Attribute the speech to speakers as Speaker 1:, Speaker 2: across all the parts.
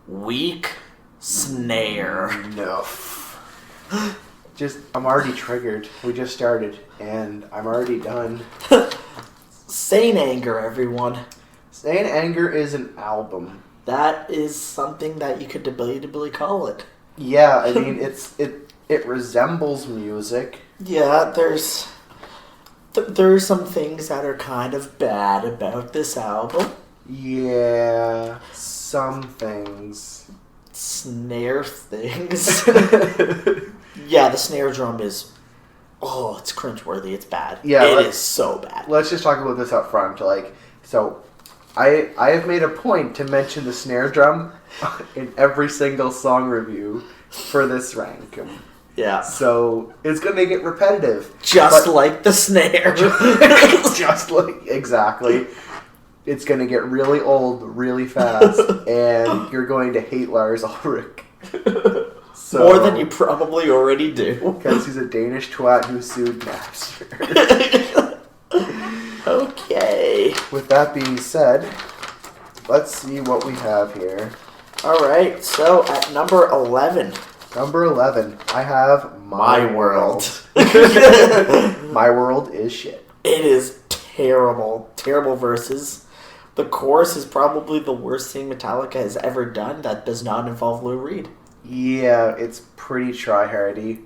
Speaker 1: weak snare.
Speaker 2: No. I'm already triggered. We just started, and I'm already done.
Speaker 1: Saint Anger, everyone.
Speaker 2: Saint Anger is an album.
Speaker 1: That is something that you could debatably call it.
Speaker 2: Yeah, I mean, it resembles music.
Speaker 1: Yeah, there's some things that are kind of bad about this album.
Speaker 2: Yeah, some things.
Speaker 1: Snare things. Yeah, the snare drum is... Oh, it's cringeworthy. It's bad.
Speaker 2: Yeah,
Speaker 1: it is so bad.
Speaker 2: Let's just talk about this up front. So, I have made a point to mention the snare drum in every single song review for this rank.
Speaker 1: Yeah.
Speaker 2: So, it's going to get repetitive.
Speaker 1: Just like the snare.
Speaker 2: Just like... Exactly. It's going to get really old really fast, and you're going to hate Lars Ulrich. So,
Speaker 1: more than you probably already do.
Speaker 2: Because he's a Danish twat who sued Napster.
Speaker 1: Okay.
Speaker 2: With that being said, let's see what we have here.
Speaker 1: Alright, so at number 11.
Speaker 2: Number 11, I have My World. My World is shit.
Speaker 1: It is terrible. Terrible verses. The chorus is probably the worst thing Metallica has ever done that does not involve Lou Reed.
Speaker 2: Yeah, it's pretty try-hardy.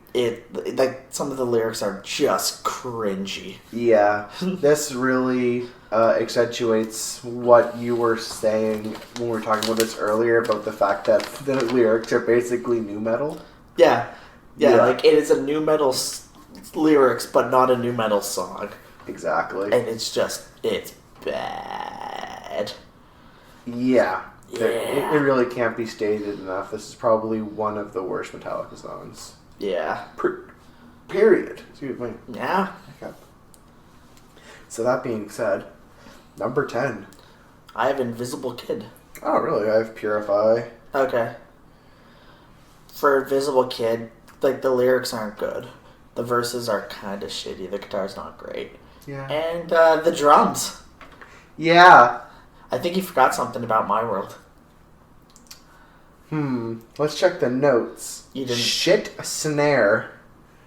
Speaker 1: Some of the lyrics are just cringy.
Speaker 2: Yeah, this really accentuates what you were saying when we were talking about this earlier about the fact that the lyrics are basically nu metal.
Speaker 1: Yeah, like it is a nu metal lyrics, but not a nu metal song.
Speaker 2: Exactly.
Speaker 1: And it's bad.
Speaker 2: Yeah.
Speaker 1: Yeah.
Speaker 2: It really can't be stated enough. This is probably one of the worst Metallica songs.
Speaker 1: Yeah.
Speaker 2: Period. Excuse me.
Speaker 1: Yeah.
Speaker 2: Okay. So that being said, number 10.
Speaker 1: I have Invisible Kid.
Speaker 2: Oh, really? I have Purify.
Speaker 1: Okay. For Invisible Kid, the lyrics aren't good. The verses are kind of shitty. The guitar's not great.
Speaker 2: Yeah.
Speaker 1: And the drums.
Speaker 2: Yeah.
Speaker 1: I think you forgot something about My World.
Speaker 2: Let's check the notes.
Speaker 1: You didn't.
Speaker 2: Shit snare.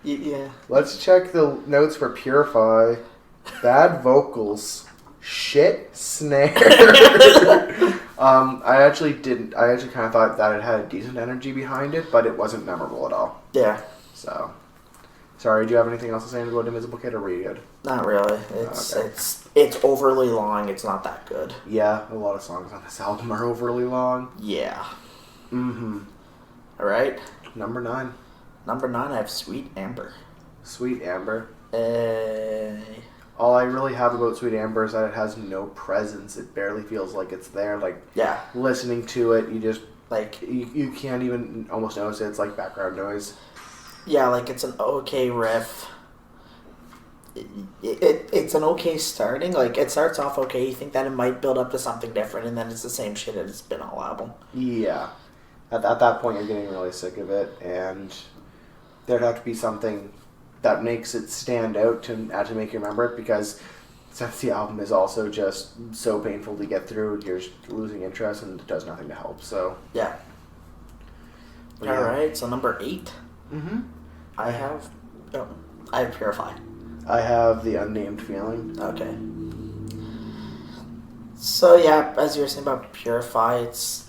Speaker 1: Yeah.
Speaker 2: Let's check the notes for Purify. Bad vocals. Shit snare. I actually didn't. I actually kind of thought that it had a decent energy behind it, but it wasn't memorable at all.
Speaker 1: Yeah.
Speaker 2: So, sorry. Do you have anything else to say about Invisible Kid, or were you good?
Speaker 1: Not really. It's overly long. It's not that good.
Speaker 2: Yeah, a lot of songs on this album are overly long.
Speaker 1: Yeah.
Speaker 2: Mm-hmm.
Speaker 1: All right.
Speaker 2: Number 9.
Speaker 1: Number 9, I have Sweet Amber.
Speaker 2: Sweet Amber. All I really have about Sweet Amber is that it has no presence. It barely feels like it's there.
Speaker 1: Yeah.
Speaker 2: Listening to it, you just you can't even almost notice it. It's like background noise.
Speaker 1: Yeah, it's an okay riff. It's an okay starting. It starts off okay. You think that it might build up to something different, and then it's the same shit as it's been all album.
Speaker 2: Yeah. At that point, you're getting really sick of it, and there'd have to be something that makes it stand out to actually make you remember it, because since the album is also just so painful to get through, you're just losing interest, and it does nothing to help, so...
Speaker 1: Yeah. Alright, so number 8.
Speaker 2: Mm-hmm.
Speaker 1: I have Purify.
Speaker 2: I have The Unnamed Feeling.
Speaker 1: Okay. So, yeah, as you were saying about Purify, it's...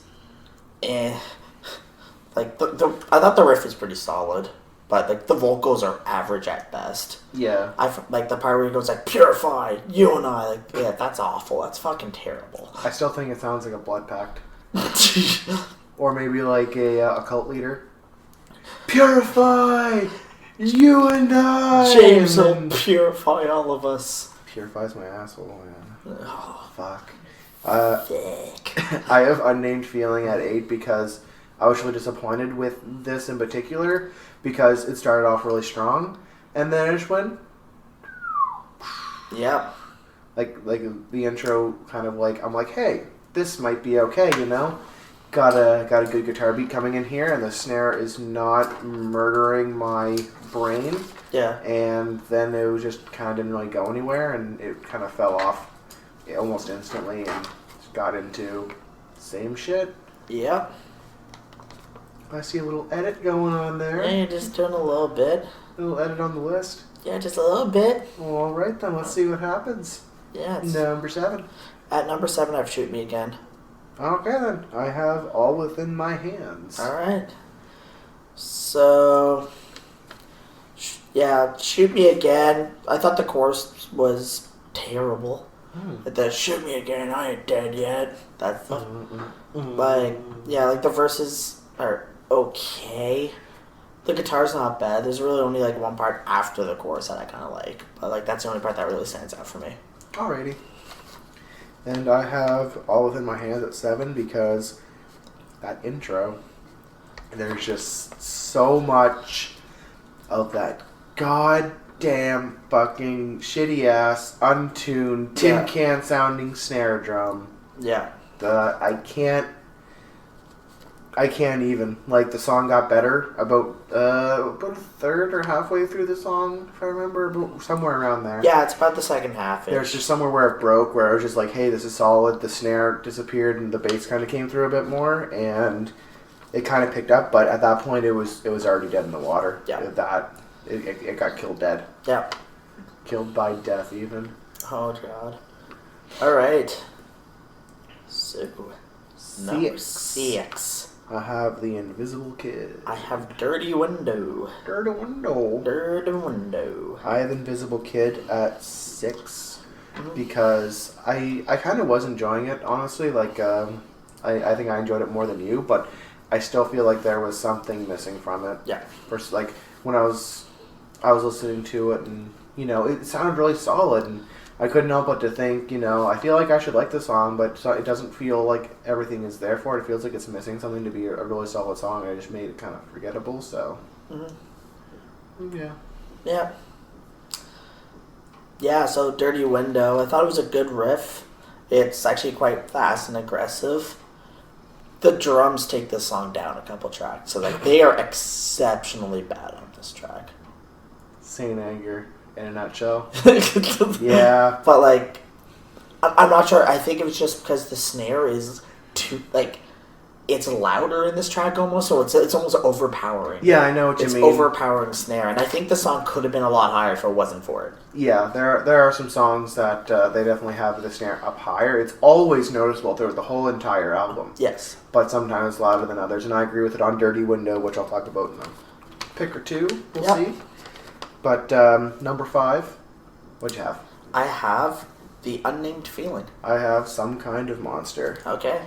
Speaker 1: I thought the riff is pretty solid, but, the vocals are average at best.
Speaker 2: Yeah.
Speaker 1: The part where he goes, Purify, you and I, yeah, that's awful. That's fucking terrible.
Speaker 2: I still think it sounds like a blood pact. Or maybe a cult leader. Purify! You and I!
Speaker 1: James will purify all of us.
Speaker 2: Purifies my asshole, man.
Speaker 1: Oh,
Speaker 2: fuck.
Speaker 1: Fuck.
Speaker 2: I have Unnamed Feeling at 8 because I was really disappointed with this in particular, because it started off really strong, and then it just went...
Speaker 1: Yep.
Speaker 2: Like the intro kind of I'm like, hey, this might be okay, you know? Got a good guitar beat coming in here, and the snare is not murdering my brain.
Speaker 1: Yeah.
Speaker 2: And then it was just kind of didn't really go anywhere, and it kind of fell off almost instantly, and got into same shit.
Speaker 1: Yep.
Speaker 2: I see a little edit going on there.
Speaker 1: Yeah, you're just doing a little bit.
Speaker 2: A little edit on the list.
Speaker 1: Yeah, just a little bit.
Speaker 2: All right, then. Let's see what happens.
Speaker 1: Yeah.
Speaker 2: Number 7.
Speaker 1: At number 7, I have Shoot Me Again.
Speaker 2: Okay, then. I have All Within My Hands.
Speaker 1: All right. So, yeah, Shoot Me Again. I thought the chorus was terrible. The Shoot Me Again, I ain't dead yet. That stuff. Like, yeah, like the verses are okay. The guitar's not bad. There's really only like one part after the chorus that I kind of like. But like that's the only part that really stands out for me.
Speaker 2: Alrighty. And I have All Within My Hands at 7 because that intro, there's just so much of that goddamn fucking shitty ass, untuned, tin can sounding snare drum.
Speaker 1: Yeah.
Speaker 2: I can't even. Like, the song got better about a third or halfway through the song, if I remember, somewhere around there.
Speaker 1: Yeah, it's about the second half.
Speaker 2: There's just somewhere where it broke, where I was just like, hey, this is solid. The snare disappeared and the bass kind of came through a bit more, and it kind of picked up, but at that point it was already dead in the water.
Speaker 1: Yeah.
Speaker 2: It got killed dead.
Speaker 1: Yeah.
Speaker 2: Killed by death, even.
Speaker 1: Oh, God. All right. So, number 6.
Speaker 2: I have The Invisible Kid.
Speaker 1: I have Dirty Window.
Speaker 2: Dirty Window.
Speaker 1: Dirty Window.
Speaker 2: I have Invisible Kid at 6 because I kind of was enjoying it, honestly. Like, I think I enjoyed it more than you, but I still feel like there was something missing from it.
Speaker 1: Yeah.
Speaker 2: First, like, when I was listening to it, and, you know, it sounded really solid, and I couldn't help but to think, you know, I feel like I should like the song, but it doesn't feel like everything is there for it. It feels like it's missing something to be a really solid song. I just made it kind of forgettable, so. Yeah.
Speaker 1: Yeah. Yeah, so Dirty Window. I thought it was a good riff. It's actually quite fast and aggressive. The drums take this song down a couple tracks. So, like, they are exceptionally bad on this track.
Speaker 2: Saint Anger. In a nutshell.
Speaker 1: Yeah. But, like, I'm not sure. I think it was just because the snare is too, like, it's louder in this track almost, so it's almost overpowering.
Speaker 2: Yeah, I know what you mean.
Speaker 1: It's overpowering snare, and I think the song could have been a lot higher if it wasn't for it.
Speaker 2: Yeah, there are some songs that they definitely have the snare up higher. It's always noticeable throughout the whole entire album.
Speaker 1: Yes.
Speaker 2: But sometimes louder than others, and I agree with it on Dirty Window, which I'll talk about in a pick or two. We'll see. But number 5, what'd you have?
Speaker 1: I have The Unnamed Feeling.
Speaker 2: I have Some Kind of Monster.
Speaker 1: Okay.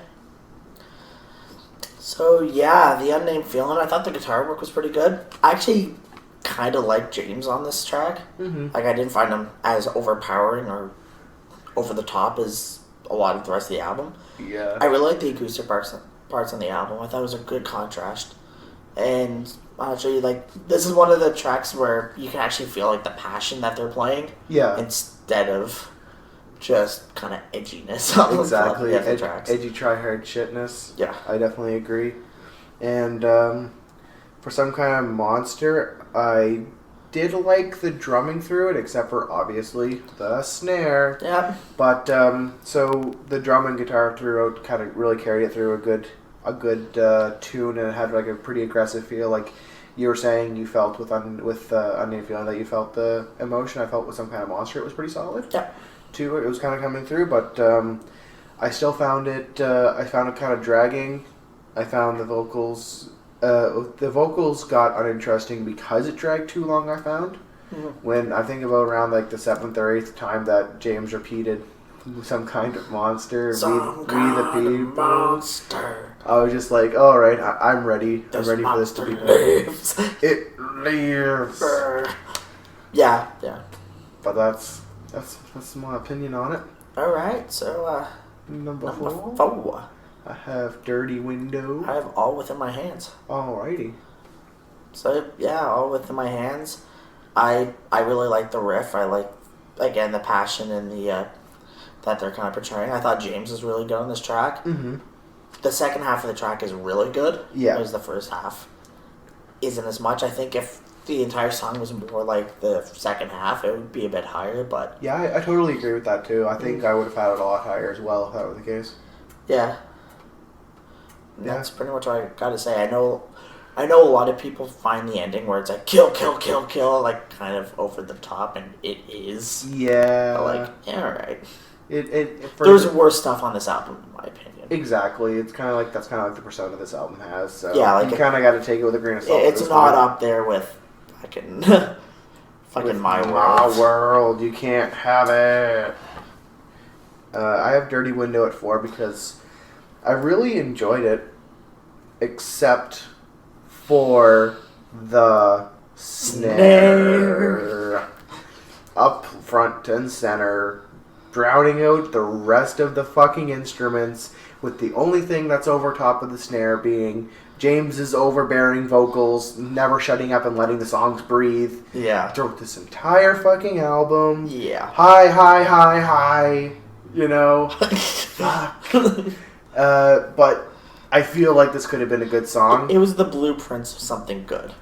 Speaker 1: So, yeah, The Unnamed Feeling. I thought the guitar work was pretty good. I actually kind of like James on this track. Like, I didn't find him as overpowering or over the top as a lot of the rest of the album.
Speaker 2: Yeah.
Speaker 1: I really like the acoustic parts on the album. I thought it was a good contrast. And actually, like, this is one of the tracks where you can actually feel, like, the passion that they're playing.
Speaker 2: Yeah.
Speaker 1: Instead of just kind of edginess on
Speaker 2: exactly.
Speaker 1: the other tracks.
Speaker 2: Edgy try-hard shitness.
Speaker 1: Yeah.
Speaker 2: I definitely agree. And for Some Kind of Monster, I did like the drumming through it, except for, obviously, the snare.
Speaker 1: Yeah.
Speaker 2: But, so the drum and guitar throughout kind of really carried it through a good tune, and it had like a pretty aggressive feel. Like you were saying, you felt with Unnamed Feeling that you felt the emotion. I felt with Some Kind of Monster, it was pretty solid.
Speaker 1: Yeah.
Speaker 2: Too, it was kind of coming through, but I still found it. I found it kind of dragging. I found the vocals. The vocals got uninteresting because it dragged too long. I found when I think about around like the 7th or 8th time that James repeated Some Kind of Monster, we the people.
Speaker 1: Monster.
Speaker 2: I was just like, all right, I'm ready. I'm ready for this to be
Speaker 1: lives.
Speaker 2: It lives.
Speaker 1: Yeah.
Speaker 2: But that's my opinion on it.
Speaker 1: All right, so
Speaker 2: number
Speaker 1: 4.
Speaker 2: I have Dirty Window.
Speaker 1: I have All Within My Hands.
Speaker 2: Alrighty.
Speaker 1: So yeah, All Within My Hands. I really like the riff. I like, again, the passion and the that they're kind of portraying. I thought James was really good on this track. The second half of the track is really good.
Speaker 2: Yeah.
Speaker 1: Whereas the first half isn't as much. I think if the entire song was more like the second half, it would be a bit higher, but...
Speaker 2: Yeah, I totally agree with that, too. I think I would have had it a lot higher as well if that were the case.
Speaker 1: Yeah. That's pretty much what I gotta say. I know a lot of people find the ending where it's like kill, kill, kill, kill, like kind of over the top, and it is.
Speaker 2: Yeah.
Speaker 1: But like, yeah, all right.
Speaker 2: There's
Speaker 1: worse stuff on this album, in my opinion.
Speaker 2: Exactly. It's kind of like that's kind of like the persona this album has. So
Speaker 1: yeah, like
Speaker 2: you kind of got to take it with a grain of salt.
Speaker 1: It's not up there with fucking My World.
Speaker 2: My World, you can't have it. I have Dirty Window at 4 because I really enjoyed it, except for the snare up front and center, drowning out the rest of the fucking instruments, with the only thing that's over top of the snare being James's overbearing vocals, never shutting up and letting the songs breathe.
Speaker 1: Yeah.
Speaker 2: Throughout this entire fucking album.
Speaker 1: Yeah.
Speaker 2: High, high, high, high. You know? Fuck. But I feel like this could have been a good song.
Speaker 1: It was the blueprints of something good.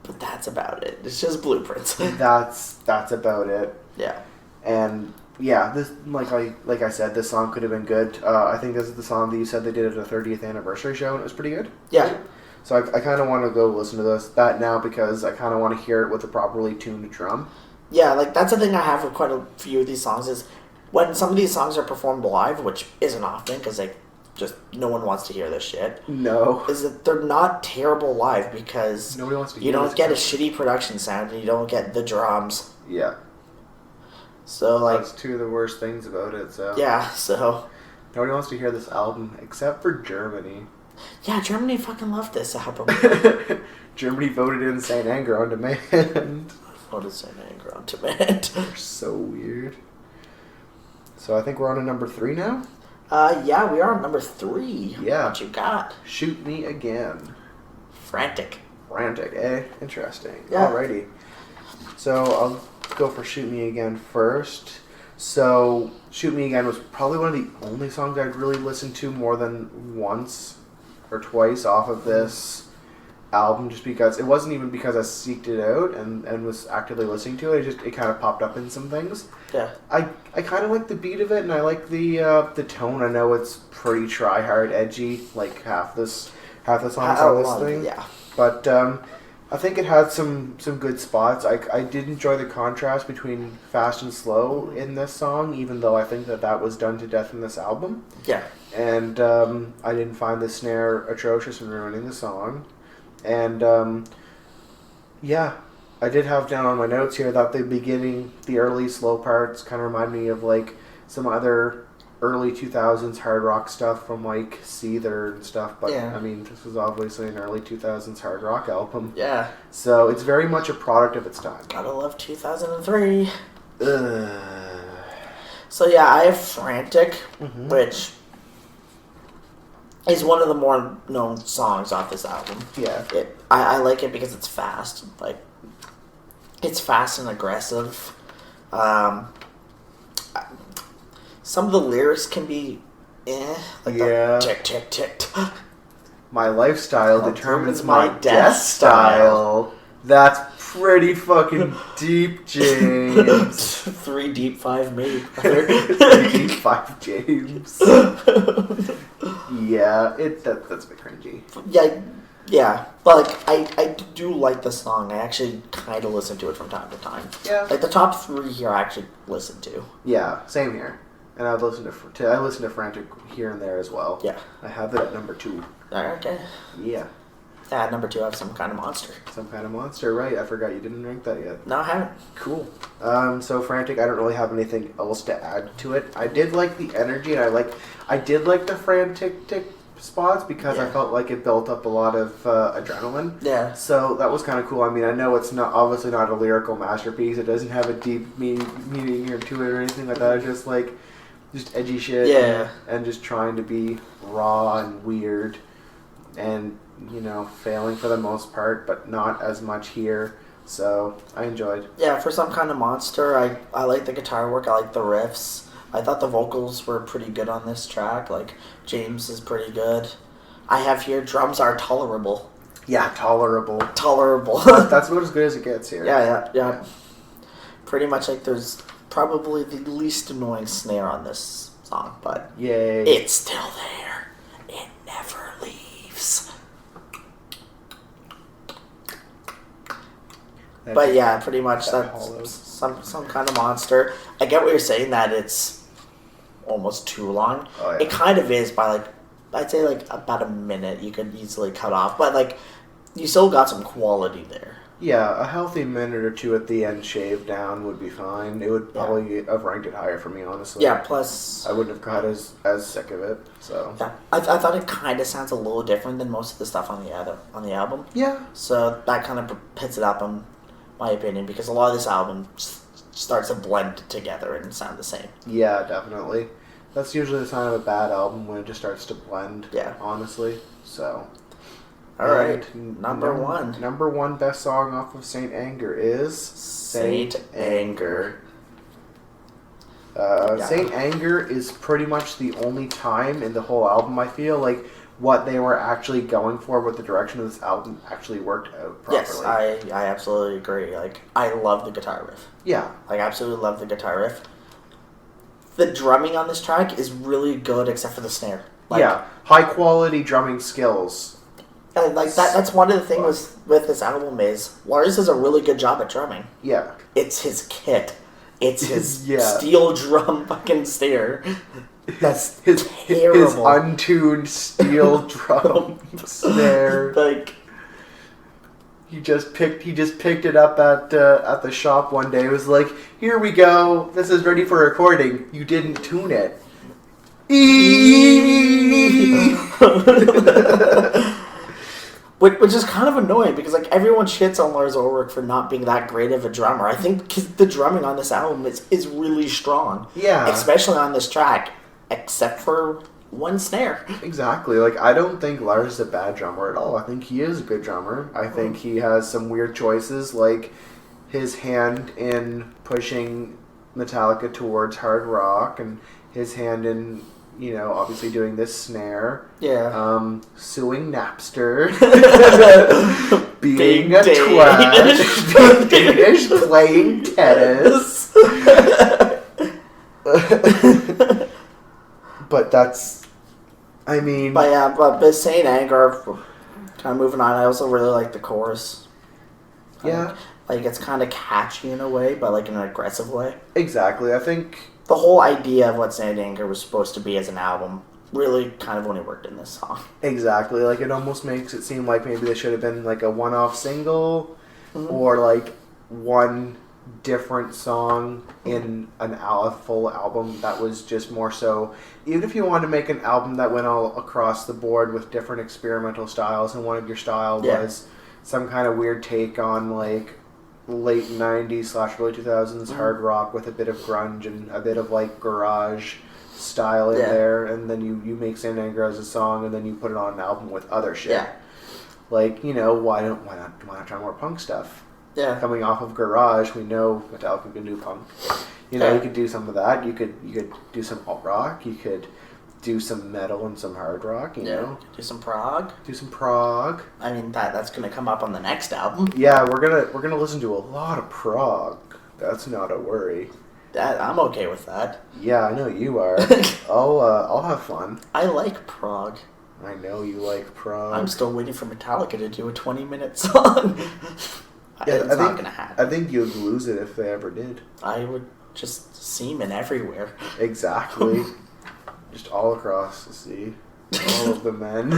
Speaker 1: But that's about it. It's just blueprints.
Speaker 2: That's about it.
Speaker 1: Yeah.
Speaker 2: And yeah, this like I said, this song could have been good. I think this is the song that you said they did at a 30th anniversary show, and it was pretty good.
Speaker 1: Yeah.
Speaker 2: So I kind of want to go listen to that now because I kind of want to hear it with a properly tuned drum.
Speaker 1: Yeah, like that's the thing I have with quite a few of these songs is when some of these songs are performed live, which isn't often because no one wants to hear this shit.
Speaker 2: No.
Speaker 1: Is that they're not terrible live because
Speaker 2: nobody wants to hear
Speaker 1: you don't get a shitty production sound and you don't get the drums.
Speaker 2: Yeah.
Speaker 1: So like
Speaker 2: that's two of the worst things about it. So
Speaker 1: yeah, so
Speaker 2: nobody wants to hear this album except for Germany.
Speaker 1: Yeah, Germany fucking loved this album.
Speaker 2: Germany voted in Saint Anger on demand.
Speaker 1: Voted Saint Anger on demand.
Speaker 2: They're so weird. So I think we're on to number 3 now.
Speaker 1: Yeah, we are on number 3.
Speaker 2: Yeah.
Speaker 1: What you got?
Speaker 2: Shoot Me Again.
Speaker 1: Frantic.
Speaker 2: Interesting.
Speaker 1: Yeah.
Speaker 2: Alrighty. So I'll go for Shoot Me Again first. So Shoot Me Again was probably one of the only songs I'd really listened to more than once or twice off of this album, just because it wasn't even because I seeked it out and was actively listening to it. It kind of popped up in some things.
Speaker 1: Yeah.
Speaker 2: I kind of like the beat of it, and I like the tone. I know it's pretty try-hard, edgy, like half the songs on this thing.
Speaker 1: Yeah.
Speaker 2: But I think it had some good spots. I did enjoy the contrast between fast and slow in this song, even though I think that was done to death in this album.
Speaker 1: Yeah.
Speaker 2: And I didn't find the snare atrocious and ruining the song. And yeah, I did have down on my notes here that the early slow parts kind of remind me of like some other early 2000s hard rock stuff from like Seether and stuff. But
Speaker 1: yeah.
Speaker 2: I mean, this was obviously an early 2000s hard rock album.
Speaker 1: Yeah.
Speaker 2: So it's very much a product of its time.
Speaker 1: Gotta love 2003.
Speaker 2: Ugh.
Speaker 1: So yeah, I have Frantic,
Speaker 2: Mm-hmm.
Speaker 1: which is one of the more known songs off this album.
Speaker 2: Yeah.
Speaker 1: I like it because it's fast. Like, it's fast and aggressive. Some of the lyrics can be like
Speaker 2: yeah.
Speaker 1: the tick, tick, tick.
Speaker 2: My lifestyle determines my death style. That's pretty fucking deep, James.
Speaker 1: 3 deep, 5 me, brother.
Speaker 2: 3 deep, 5 James. Yeah, that's a bit cringy.
Speaker 1: Yeah. But like, I do like the song. I actually kind of listen to it from time to time.
Speaker 2: Yeah.
Speaker 1: Like the top 3 here, I actually listen to.
Speaker 2: Yeah, same here. And I listen to Frantic here and there as well.
Speaker 1: Yeah.
Speaker 2: I have it at number 2.
Speaker 1: Okay.
Speaker 2: Yeah.
Speaker 1: At number 2, I have Some Kind of Monster.
Speaker 2: Some Kind of Monster, right? I forgot you didn't rank that yet.
Speaker 1: No, I haven't.
Speaker 2: Cool. So Frantic, I don't really have anything else to add to it. I did like the energy, and I did like the frantic tick spots because I felt like it built up a lot of adrenaline.
Speaker 1: Yeah.
Speaker 2: So that was kind of cool. I mean, I know it's obviously not a lyrical masterpiece. It doesn't have a deep meaning here to it or anything like that. It's just like edgy shit.
Speaker 1: Yeah.
Speaker 2: And just trying to be raw and weird, and failing for the most part, but not as much here. So I enjoyed.
Speaker 1: Yeah, for Some Kind of Monster, I like the guitar work. I like the riffs. I thought the vocals were pretty good on this track. Like, James is pretty good. I have here, drums are tolerable.
Speaker 2: Yeah, tolerable.
Speaker 1: That's
Speaker 2: about as good as it gets here.
Speaker 1: Yeah. Pretty much like there's probably the least annoying snare on this song, but
Speaker 2: yay,
Speaker 1: it's still there. It never But yeah, pretty much
Speaker 2: that
Speaker 1: that's
Speaker 2: hollows.
Speaker 1: some kind of monster. I get what you're saying that it's almost too long.
Speaker 2: Oh, yeah.
Speaker 1: It kind of is by like, I'd say like about a minute you could easily cut off, but like you still got some quality there.
Speaker 2: Yeah, a healthy minute or two at the end shaved down would be fine. It would probably have ranked it higher for me, honestly.
Speaker 1: Yeah, plus...
Speaker 2: I wouldn't have got as sick of it, so...
Speaker 1: Yeah, I thought it kind of sounds a little different than most of the stuff on the album.
Speaker 2: Yeah.
Speaker 1: So that kind of pits it up, in my opinion, because a lot of this album starts to blend together and sound the same.
Speaker 2: Yeah, definitely. That's usually the sign of a bad album, when it just starts to blend, honestly, so...
Speaker 1: Alright, number one.
Speaker 2: Number one best song off of Saint Anger is...
Speaker 1: Saint Anger.
Speaker 2: Saint Anger is pretty much the only time in the whole album, I feel, like, what they were actually going for with the direction of this album actually worked out properly.
Speaker 1: Yes, I absolutely agree. Like, I love the guitar riff.
Speaker 2: Yeah.
Speaker 1: Like, I absolutely love the guitar riff. The drumming on this track is really good, except for the snare. Like,
Speaker 2: yeah, high quality drumming skills.
Speaker 1: Like that's one of the things with this album is Lars does a really good job at drumming.
Speaker 2: Yeah.
Speaker 1: It's his kit. It's his
Speaker 2: yeah.
Speaker 1: steel drum fucking snare. That's
Speaker 2: his untuned steel drum snare.
Speaker 1: Like
Speaker 2: he just picked it up at the shop one day. It was like, here we go. This is ready for recording. You didn't tune it.
Speaker 1: Which is kind of annoying because like everyone shits on Lars Ulrich for not being that great of a drummer. I think the drumming on this album is really strong.
Speaker 2: Yeah.
Speaker 1: Especially on this track, except for one snare.
Speaker 2: Exactly. Like, I don't think Lars is a bad drummer at all. I think he is a good drummer. I think he has some weird choices, like his hand in pushing Metallica towards hard rock and his hand in... You know, obviously doing this snare.
Speaker 1: Yeah.
Speaker 2: Suing Napster. Being
Speaker 1: Big
Speaker 2: a twat. Danish playing tennis. But that's... I mean...
Speaker 1: But yeah, but Saint Anger, kind of moving on, I also really like the chorus.
Speaker 2: Yeah.
Speaker 1: Like, it's kind of catchy in a way, but like in an aggressive way.
Speaker 2: Exactly. I think...
Speaker 1: The whole idea of what Saint Anger was supposed to be as an album really kind of only worked in this song.
Speaker 2: Exactly. Like, it almost makes it seem like maybe they should have been like a one-off single or like one different song in a full album that was just more so... Even if you wanted to make an album that went all across the board with different experimental styles and one of your style was some kind of weird take on like... late 90s / early 2000s hard rock with a bit of grunge and a bit of like garage style in there, and then you make Saint Anger as a song and then you put it on an album with other shit. Yeah. Like, you know, why not try more punk stuff? Yeah. Coming off of garage, we know Metallica can do punk. You know, you could do some of that. You could do some alt rock. You could do some metal and some hard rock, you know.
Speaker 1: Do some prog.
Speaker 2: I
Speaker 1: mean, that's gonna come up on the next album.
Speaker 2: Yeah, we're gonna listen to a lot of prog. That's not a worry.
Speaker 1: I'm okay with that.
Speaker 2: Yeah, I know you are. I'll have fun.
Speaker 1: I like prog.
Speaker 2: I know you like prog.
Speaker 1: I'm still waiting for Metallica to do a 20-minute song. It's not gonna happen.
Speaker 2: I think you'd lose it if they ever did.
Speaker 1: I would just semen everywhere.
Speaker 2: Exactly. Just all across the sea. All of the men.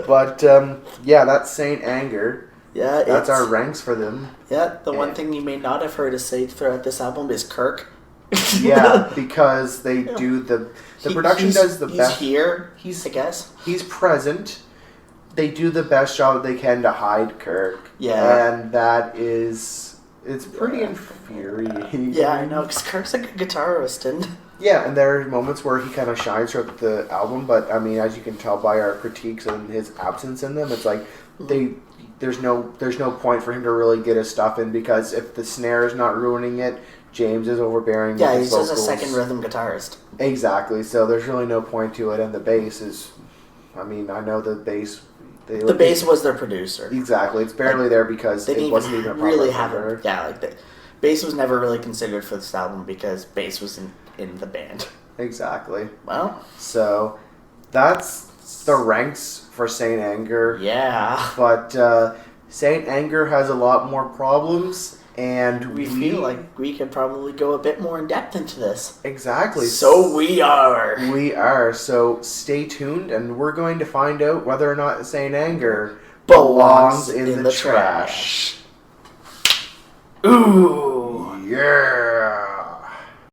Speaker 2: But, yeah, that's Saint Anger. Yeah, that's our ranks for them.
Speaker 1: Yeah, the one thing you may not have heard us say throughout this album is Kirk.
Speaker 2: Yeah, because they do the production does the best.
Speaker 1: He's here, I guess.
Speaker 2: He's present. They do the best job they can to hide Kirk. Yeah. And that is... It's pretty infuriating.
Speaker 1: Yeah, I know, because Kirk's a good guitarist, and...
Speaker 2: Yeah, and there are moments where he kind of shines throughout the album, but, I mean, as you can tell by our critiques and his absence in them, it's like, there's no point for him to really get his stuff in, because if the snare is not ruining it, James is overbearing with his vocals.
Speaker 1: He's just a second rhythm guitarist.
Speaker 2: Exactly, so there's really no point to it, and the bass is... I mean, I know the bass...
Speaker 1: The bass was their producer.
Speaker 2: Exactly. It's barely there because it wasn't even a proper
Speaker 1: really haven't. Yeah, like the bass was never really considered for this album because bass was in the band.
Speaker 2: Exactly.
Speaker 1: Well,
Speaker 2: so that's the ranks for Saint Anger.
Speaker 1: Yeah.
Speaker 2: But Saint Anger has a lot more problems, and
Speaker 1: we feel like we can probably go a bit more in depth into this.
Speaker 2: Exactly.
Speaker 1: So we are.
Speaker 2: We are. So stay tuned, and we're going to find out whether or not Saint Anger belongs in the trash.
Speaker 1: Ooh.
Speaker 2: Yeah.